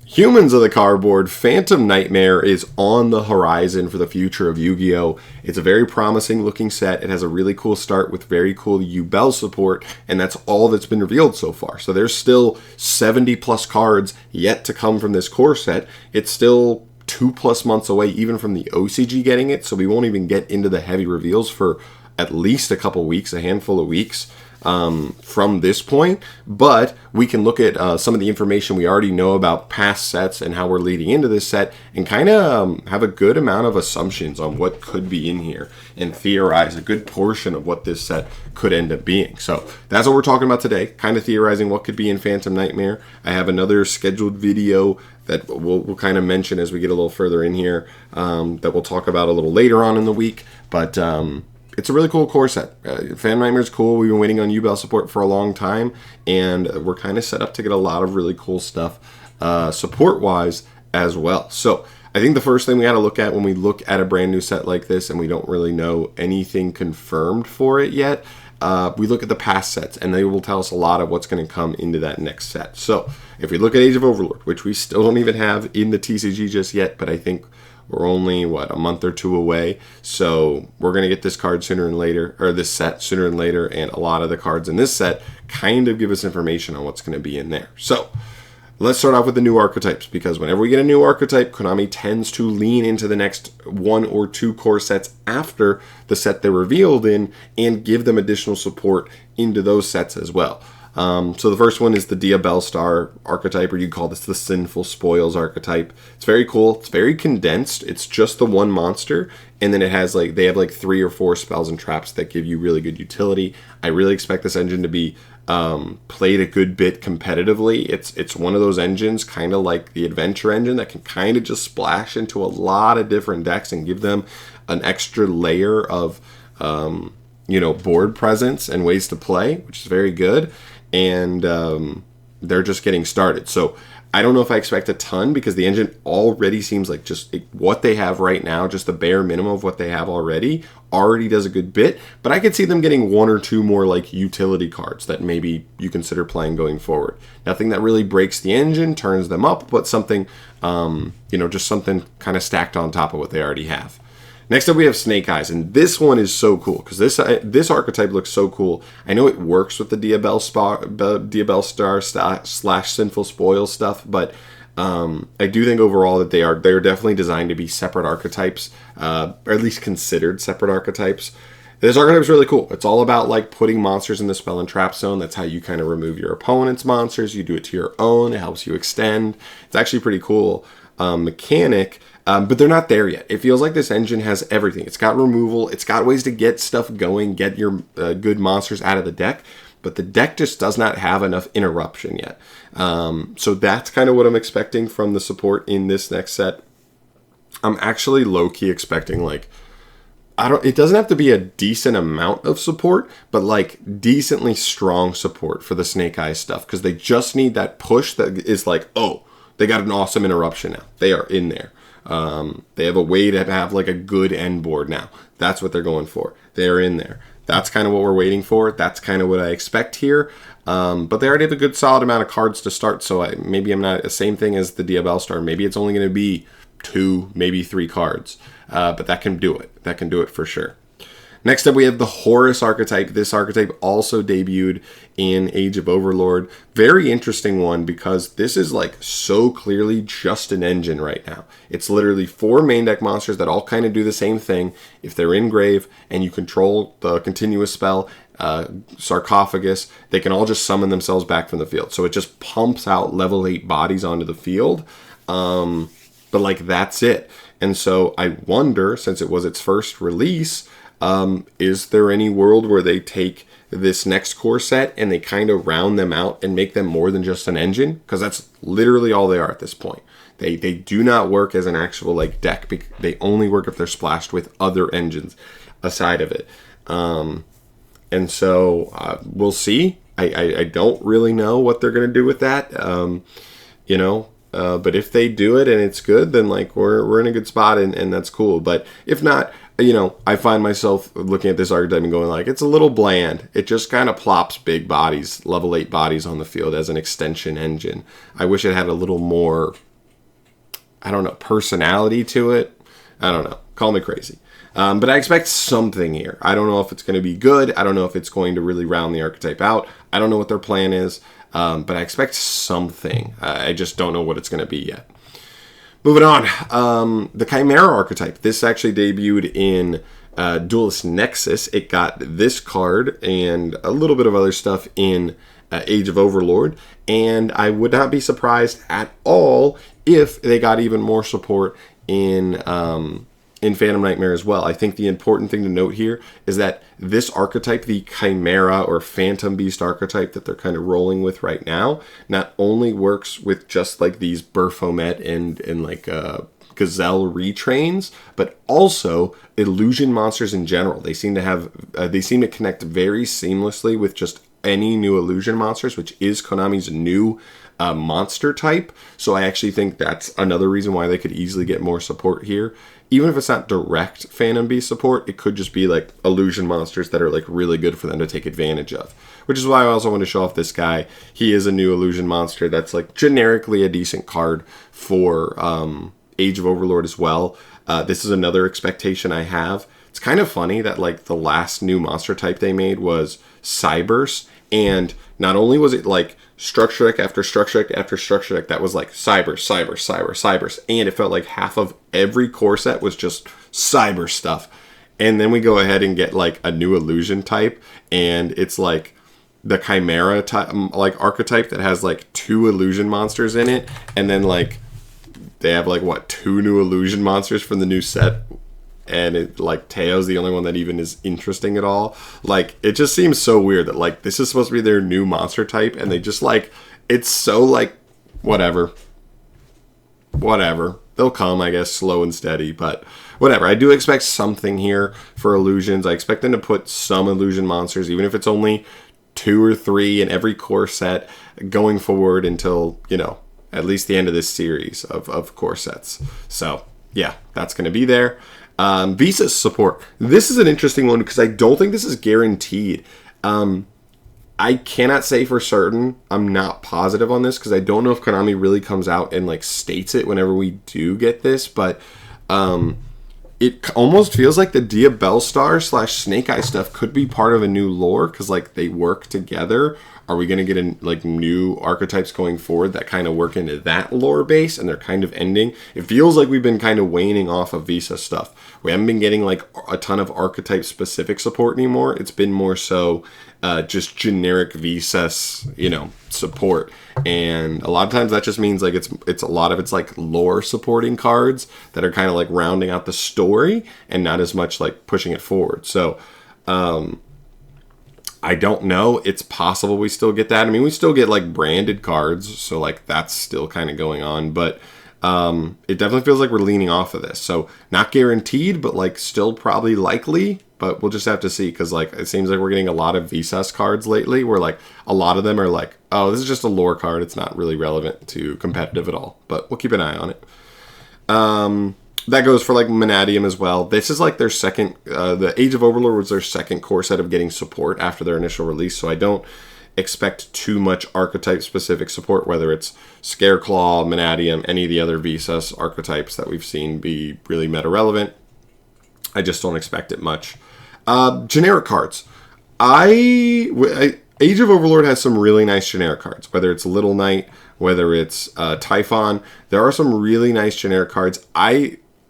Humans of the cardboard, Phantom Nightmare is on the horizon for the future of Yu-Gi-Oh! It's a very promising looking set. It has a really cool start with very cool Yu-Bell support, and that's all that's been revealed so far. So there's still 70 plus cards yet to come from this core set. It's still 2+ months away even from the OCG getting it, so we won't even get into the heavy reveals for at least a couple weeks, a handful of weeks. From this point, but we can look at some of the information we already know about past sets and how we're leading into this set and kind of have a good amount of assumptions on what could be in here and theorize a good portion of what this set could end up being. So that's what we're talking about today, kind of theorizing what could be in Phantom Nightmare. I have another scheduled video that we'll kind of mention as we get a little further in here, that we'll talk about a little later on in the week, but it's a really cool core set. Phantom Nightmare is cool. We've been waiting on Yu-Bell support for a long time, and we're kind of set up to get a lot of really cool stuff support-wise as well. So I think the first thing we got to look at when we look at a brand new set like this, and we don't really know anything confirmed for it yet, we look at the past sets, and they will tell us a lot of what's going to come into that next set. So if we look at Age of Overlord, which we still don't even have in the TCG just yet, but I think we're only, a month or two away. So we're going to get this card sooner than later, or this set sooner than later. And a lot of the cards in this set kind of give us information on what's going to be in there. So let's start off with the new archetypes, because whenever we get a new archetype, Konami tends to lean into the next 1 or 2 core sets after the set they're revealed in and give them additional support into those sets as well. So the first one is the Diabell Star archetype, or you call this the Sinful Spoils archetype. It's very cool. It's very condensed. It's just the one monster, and then it has they have 3 or 4 spells and traps that give you really good utility. I really expect this engine to be played a good bit competitively. It's one of those engines, kind of like the Adventure engine, that can kind of just splash into a lot of different decks and give them an extra layer of board presence and ways to play, which is very good. And they're just getting started. So I don't know if I expect a ton, because the engine already seems like just what they have right now, just the bare minimum of what they have already does a good bit. But I could see them getting 1 or 2 more utility cards that maybe you consider playing going forward. Nothing that really breaks the engine, turns them up, but something, just something kind of stacked on top of what they already have. Next up, we have Snake Eyes, and this one is so cool because this archetype looks so cool. I know it works with the Diabell Star / Sinful Spoil stuff, but I do think overall that they're definitely designed to be separate archetypes, or at least considered separate archetypes. This archetype is really cool. It's all about putting monsters in the spell and trap zone. That's how you kind of remove your opponent's monsters. You do it to your own. It helps you extend. It's actually pretty cool mechanic. But they're not there yet. It feels like this engine has everything. It's got removal. It's got ways to get stuff going, get your good monsters out of the deck. But the deck just does not have enough interruption yet. So that's kind of what I'm expecting from the support in this next set. I'm actually low-key expecting it doesn't have to be a decent amount of support, but decently strong support for the Snake Eyes stuff. Because they just need that push that is they got an awesome interruption now. They are in there. They have a way to have a good end board now. That's what they're going for. They're in there. That's kind of what we're waiting for. That's kind of what I expect here. But they already have a good solid amount of cards to start. So maybe I'm not the same thing as the Diabell Star. Maybe it's only going to be 2, maybe 3 cards. But that can do it. That can do it for sure. Next up, we have the Horus archetype. This archetype also debuted in Age of Overlord. Very interesting one, because this is so clearly just an engine right now. It's literally 4 main deck monsters that all kind of do the same thing. If they're in grave and you control the continuous spell, Sarcophagus, they can all just summon themselves back from the field. So it just pumps out level 8 bodies onto the field. But that's it. And so I wonder, since it was its first release, is there any world where they take this next core set and they kind of round them out and make them more than just an engine? Because that's literally all they are at this point. They do not work as an actual deck. They only work if they're splashed with other engines aside of it. And so we'll see. I don't really know what they're going to do with that. But if they do it and it's good, then we're in a good spot, and that's cool. But if not, I find myself looking at this archetype and going it's a little bland. It just kind of plops big bodies, level 8 bodies on the field as an extension engine. I wish it had a little more I don't know, personality to it. I don't know. Call me crazy. But I expect something here. I don't know if it's going to be good. I don't know if it's going to really round the archetype out. I don't know what their plan is. But I expect something. I just don't know what it's going to be yet. Moving on. The Chimera archetype. This actually debuted in Duelist Nexus. It got this card and a little bit of other stuff in Age of Overlord. And I would not be surprised at all if they got even more support in Phantom Nightmare as well. I think the important thing to note here is that this archetype, the Chimera or Phantom Beast archetype that they're kind of rolling with right now, not only works with just like these Baphomet and like Gazelle retrains, but also illusion monsters in general. They seem to connect very seamlessly with just any new illusion monsters, which is Konami's new monster type. So I actually think that's another reason why they could easily get more support here. Even if it's not direct Phantom Beast support, it could just be like illusion monsters that are like really good for them to take advantage of. Which is why I also want to show off this guy. He is a new illusion monster that's like generically a decent card for Age of Overlord as well. This is another expectation I have. It's kind of funny that like the last new monster type they made was Cybers, and not only was it like structure deck after structure deck after structure deck that was like Cybers, and it felt like half of every core set was just Cyber stuff. And then we go ahead and get like a new illusion type, and it's like the Chimera type, like archetype that has like 2 illusion monsters in it, and then like they have like what 2 new illusion monsters from the new set. And it like Teo's the only one that even is interesting at all. Like it just seems so weird that like this is supposed to be their new monster type, and they just like it's so like whatever. They'll come, I guess, slow and steady, but whatever. I do expect something here for illusions. I expect them to put some illusion monsters, even if it's only 2 or 3 in every core set going forward until, you know, at least the end of this series of core sets. So yeah, that's going to be there. Visa support. This is an interesting one because I don't think this is guaranteed. I cannot say for certain. I'm not positive on this because I don't know if Konami really comes out and like states it whenever we do get this, but it almost feels like the Diabellstar / Snake Eye stuff could be part of a new lore because like they work together. Are we going to get like new archetypes going forward that kind of work into that lore base, and they're kind of ending? It feels like we've been kind of waning off of Visa stuff. We haven't been getting like a ton of archetype specific support anymore. It's been more so just generic Visa, you know, support. And a lot of times that just means like it's a lot of it's like lore supporting cards that are kind of like rounding out the story and not as much like pushing it forward. So I don't know. It's possible we still get that. I mean, we still get like branded cards, so like that's still kind of going on, but it definitely feels like we're leaning off of this. So not guaranteed, but like still probably likely, but we'll just have to see because like it seems like we're getting a lot of Visas cards lately where like a lot of them are like, oh, this is just a lore card. It's not really relevant to competitive at all, but we'll keep an eye on it. That goes for like Manadium as well. This is like their second, the Age of Overlord was their second core set of getting support after their initial release. So I don't expect too much archetype specific support, whether it's Scareclaw, Manadium, any of the other Visas archetypes that we've seen be really meta relevant. I just don't expect it much. Generic cards. Age of Overlord has some really nice generic cards, whether it's Little Knight, whether it's Typhon. There are some really nice generic cards.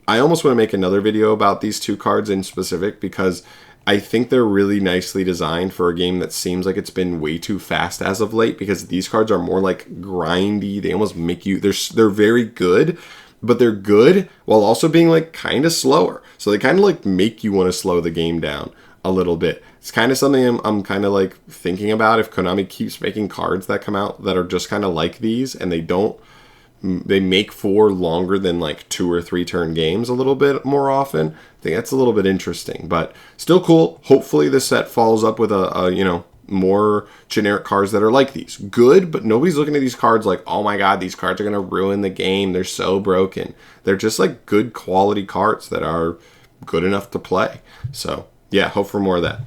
I almost want to make another video about these 2 cards in specific because I think they're really nicely designed for a game that seems like it's been way too fast as of late, because these cards are more like grindy. They almost make you, they're very good, but they're good while also being like kind of slower. So they kind of like make you want to slow the game down a little bit. It's kind of something I'm kind of like thinking about if Konami keeps making cards that come out that are just kind of like these, and they make for longer than like 2 or 3 turn games a little bit more often. I think that's a little bit interesting, but still cool. Hopefully this set follows up with a you know, more generic cards that are like these. Good, but nobody's looking at these cards like, oh my god, these cards are going to ruin the game. They're so broken. They're just like good quality cards that are good enough to play. So yeah, hope for more of that.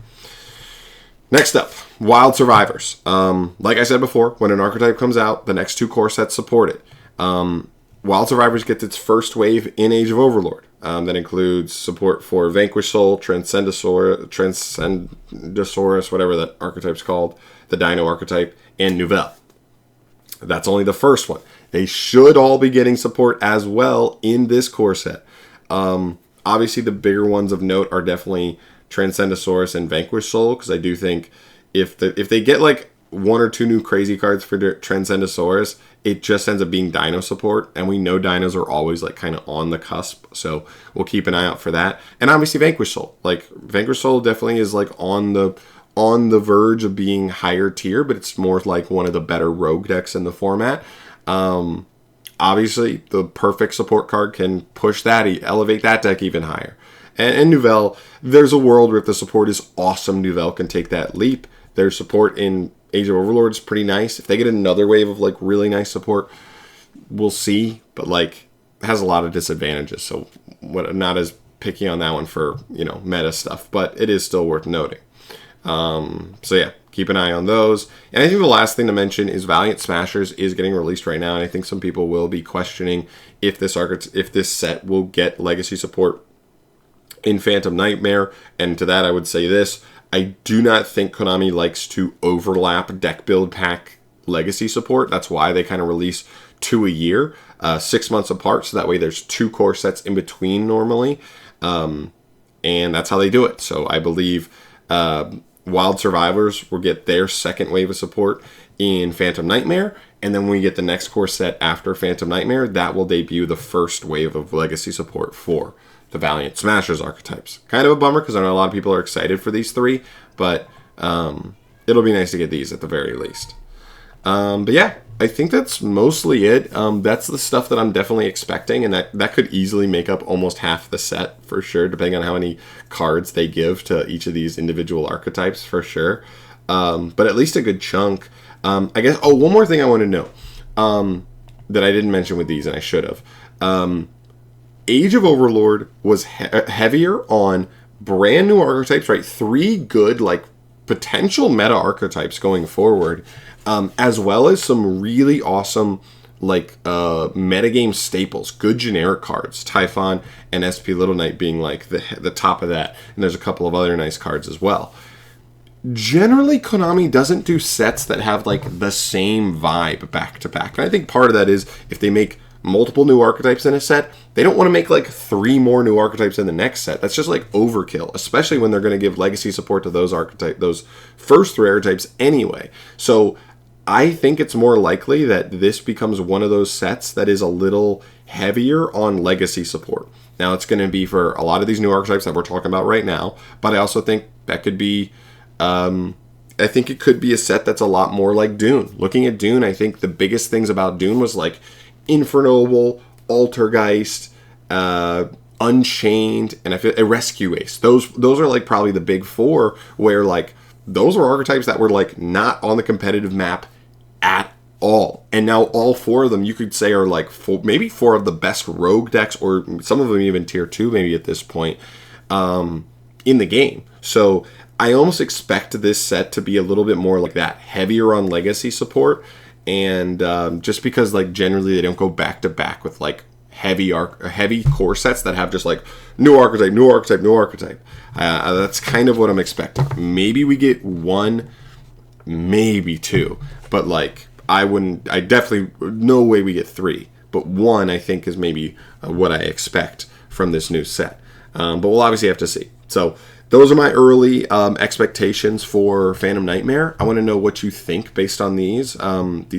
Next up, Wild Survivors. Like I said before, when an archetype comes out, the next 2 core sets support it. Wild Survivors gets its first wave in Age of Overlord. That includes support for Vanquish Soul, Transcendosaurus, whatever that archetype's called, the Dino archetype, and Nouvelle. That's only the first one. They should all be getting support as well in this core set. Obviously, the bigger ones of note are definitely Transcendosaurus and Vanquish Soul, because I do think if they get like one or two new crazy cards for Transcendosaurus, it just ends up being Dino support, and we know Dinos are always like kind of on the cusp, so we'll keep an eye out for that. And obviously Vanquish Soul, like Vanquish Soul definitely is like on the verge of being higher tier, but it's more like one of the better rogue decks in the format. Obviously, the perfect support card can push that, elevate that deck even higher. And Nouvelle, there's a world where if the support is awesome, Nouvelle can take that leap. Their support in Age of Overlord is pretty nice. If they get another wave of like really nice support, we'll see. But like, it has a lot of disadvantages, so not as picky on that one for meta stuff. But it is still worth noting. So yeah, keep an eye on those. And I think the last thing to mention is Valiant Smashers is getting released right now, and I think some people will be questioning if this set will get legacy support in Phantom Nightmare. And to that, I would say this: I do not think Konami likes to overlap deck build pack legacy support. That's why they kind of release 2 a year, 6 months apart, so that way there's 2 core sets in between normally, and that's how they do it. So I believe Wild Survivors will get their second wave of support in Phantom Nightmare, and then when we get the next core set after Phantom Nightmare, that will debut the first wave of legacy support for the Valiant Smashers archetypes. Kind of a bummer, because I know a lot of people are excited for these 3, but it'll be nice to get these at the very least. But yeah, I think that's mostly it. That's the stuff that I'm definitely expecting, and that could easily make up almost half the set for sure, depending on how many cards they give to each of these individual archetypes for sure. But at least a good chunk. I guess. Oh, one more thing I want to know that I didn't mention with these, and I should have. Age of Overlord was heavier on brand new archetypes, right? 3 good like potential meta archetypes going forward, as well as some really awesome like metagame staples, good generic cards, Typhon and SP Little Knight being like the top of that, and there's a couple of other nice cards as well. Generally, Konami doesn't do sets that have like the same vibe back to back, and I think part of that is if they make multiple new archetypes in a set, they don't want to make like 3 more new archetypes in the next set. That's just like overkill, especially when they're going to give legacy support to those first 3 archetypes anyway. So I think it's more likely that this becomes one of those sets that is a little heavier on legacy support. Now, it's going to be for a lot of these new archetypes that we're talking about right now, but I also think that could be I think it could be a set that's a lot more like Dune. Looking at Dune, I think the biggest things about Dune was like Infernoble, Altergeist, Unchained, and I feel a Rescue Ace. Those are like probably the big 4, where like those were archetypes that were like not on the competitive map at all. And now all 4 of them you could say are like maybe 4 of the best rogue decks, or some of them even tier 2 maybe at this point in the game. So I almost expect this set to be a little bit more like that, heavier on legacy support. And just because like generally they don't go back to back with like heavy core sets that have just like new archetype. That's kind of what I'm expecting. Maybe we get 1, maybe 2, but like I definitely no way we get 3. But 1 I think is maybe what I expect from this new set. But we'll obviously have to see. So those are my early expectations for Phantom Nightmare. I want to know what you think based on these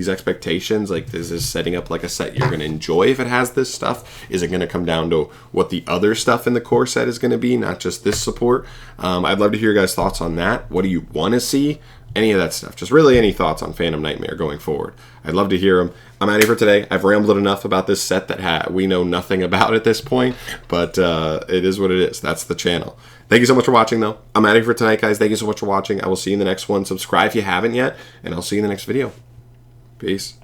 expectations. Like, is this setting up like a set you're going to enjoy if it has this stuff? Is it going to come down to what the other stuff in the core set is going to be, not just this support? I'd love to hear your guys' thoughts on that. What do you want to see? Any of that stuff. Just really any thoughts on Phantom Nightmare going forward. I'd love to hear them. I'm out of here for today. I've rambled enough about this set that we know nothing about at this point, but it is what it is. That's the channel. Thank you so much for watching, though. I'm out of here for tonight, guys. Thank you so much for watching. I will see you in the next one. Subscribe if you haven't yet, and I'll see you in the next video. Peace.